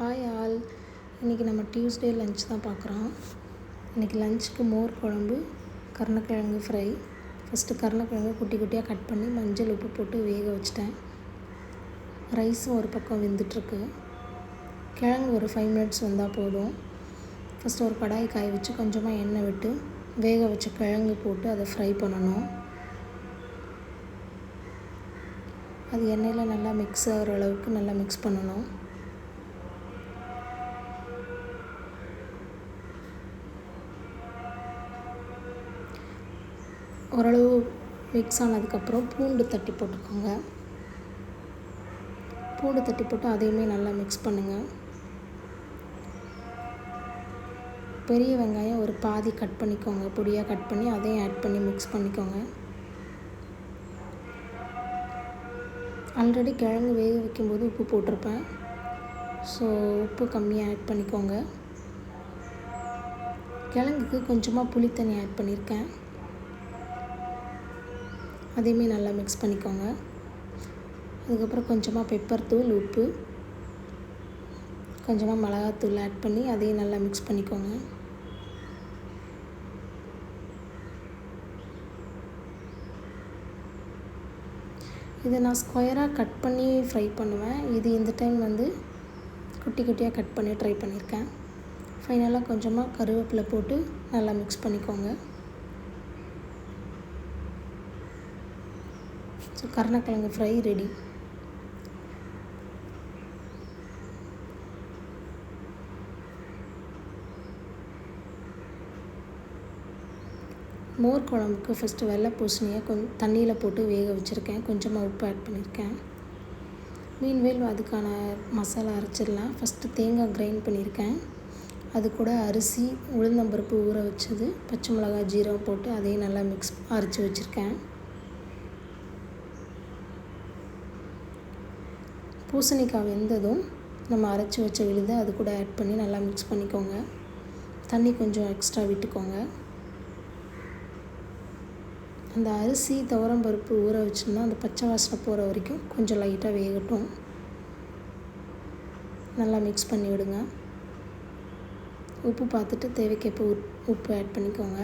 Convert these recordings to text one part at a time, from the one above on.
Hi all. இன்றைக்கி நம்ம Tuesday lunch தான் பார்க்குறோம். இன்றைக்கி லஞ்சுக்கு மோர் குழம்பு, கருணக்கிழங்கு ஃப்ரை. ஃபஸ்ட்டு கருணக்கிழங்கு குட்டி குட்டியாக கட் பண்ணி மஞ்சள் உப்பு போட்டு வேக வச்சிட்டேன். ரைஸும் ஒரு பக்கம் வெந்துட்டுருக்கு. கிழங்கு ஒரு 5 மினிட்ஸ் வந்தால் போதும். ஃபஸ்ட்டு ஒரு கடாய் காய வச்சு கொஞ்சமாக எண்ணெய் விட்டு வேக வச்ச கிழங்கு போட்டு அதை ஃப்ரை பண்ணணும். அது எண்ணெயில் நல்லா மிக்ஸ் ஆகிற அளவுக்கு நல்லா மிக்ஸ் பண்ணணும். ஓரளவு மிக்ஸ் ஆனதுக்கப்புறம் பூண்டு தட்டி போட்டுக்கோங்க. பூண்டு தட்டி போட்டு அதையுமே நல்லா மிக்ஸ் பண்ணுங்கள். பெரிய வெங்காயம் ஒரு பாதி கட் பண்ணிக்கோங்க, பொடியாக கட் பண்ணி அதையும் ஆட் பண்ணி மிக்ஸ் பண்ணிக்கோங்க. ஆல்ரெடி கிழங்கு வேக வைக்கும்போது உப்பு போட்டிருப்பேன், ஸோ உப்பு கம்மியாக ஆட் பண்ணிக்கோங்க. கிழங்குக்கு கொஞ்சமாக புளி தண்ணி ஆட் பண்ணியிருக்கேன், அதையுமே நல்லா மிக்ஸ் பண்ணிக்கோங்க. அதுக்கப்புறம் கொஞ்சமாக பெப்பர் தூள், உப்பு, கொஞ்சமாக மிளகாத்தூள் ஆட் பண்ணி அதையும் நல்லா மிக்ஸ் பண்ணிக்கோங்க. இதை நான் ஸ்கொயராக கட் பண்ணி ஃப்ரை பண்ணுவேன். இந்த டைம் குட்டி குட்டியாக கட் பண்ணி ட்ரை பண்ணியிருக்கேன். ஃபைனலாக கொஞ்சமாக கருவேப்பிலை போட்டு நல்லா மிக்ஸ் பண்ணிக்கோங்க. ஸோ கருணக்கிழங்கு ஃப்ரை ரெடி. மோர் குழம்புக்கு ஃபஸ்ட்டு வெள்ளை பூசணியை தண்ணியில் போட்டு வேக வச்சுருக்கேன். கொஞ்சமாக உப்பு ஆட் பண்ணியிருக்கேன். மீன்வேல் அதுக்கான மசாலா அரைச்சிடலாம். ஃபஸ்ட்டு தேங்காய் கிரைண்ட் பண்ணியிருக்கேன். அது கூட அரிசி, உளுந்தம்பருப்பு ஊற வச்சது, பச்சை மிளகாய், ஜீரகம் போட்டு அதையும் நல்லா அரைச்சி வச்சுருக்கேன். பூசணிக்காய் வெந்ததும் நம்ம அரைச்சி வச்ச விழுதை அது கூட ஆட் பண்ணி நல்லா மிக்ஸ் பண்ணிக்கோங்க. தண்ணி கொஞ்சம் எக்ஸ்ட்ரா விட்டுக்கோங்க. அந்த அரிசி, துவரம்பருப்பு ஊற வச்சோம்னா அந்த பச்சை வாசனை போகிற வரைக்கும் கொஞ்சம் லைட்டாக வேகட்டும். நல்லா மிக்ஸ் பண்ணி விடுங்க. உப்பு பார்த்துட்டு தேவைக்கேற்ப உப்பு ஆட் பண்ணிக்கோங்க.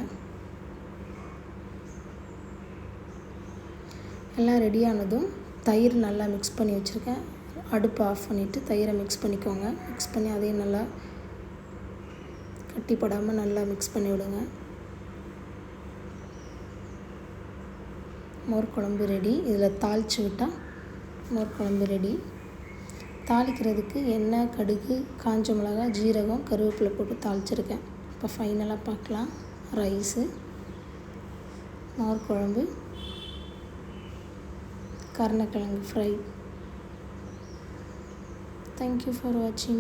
எல்லாம் ரெடியானதும் தயிர் நல்லா மிக்ஸ் பண்ணி வச்சுருக்கேன். அடுப்பு ஆஃப் பண்ணிவிட்டு தயிரை மிக்ஸ் பண்ணிக்கோங்க. மிக்ஸ் பண்ணி அதையும் நல்லா கட்டி போடாமல் நல்லா மிக்ஸ் பண்ணி விடுங்க. மோர் குழம்பு ரெடி. இதில் தாளித்து விட்டால் மோர் குழம்பு ரெடி. தாளிக்கிறதுக்கு எண்ணெய், கடுகு, காஞ்ச மிளகாய், ஜீரகம், கருவேப்பிலை போட்டு தாளிச்சிருக்கேன். இப்போ ஃபைனலாக பார்க்கலாம். ரைஸு, மோர் குழம்பு, கருணக்கிழங்கு fry. Thank you for watching.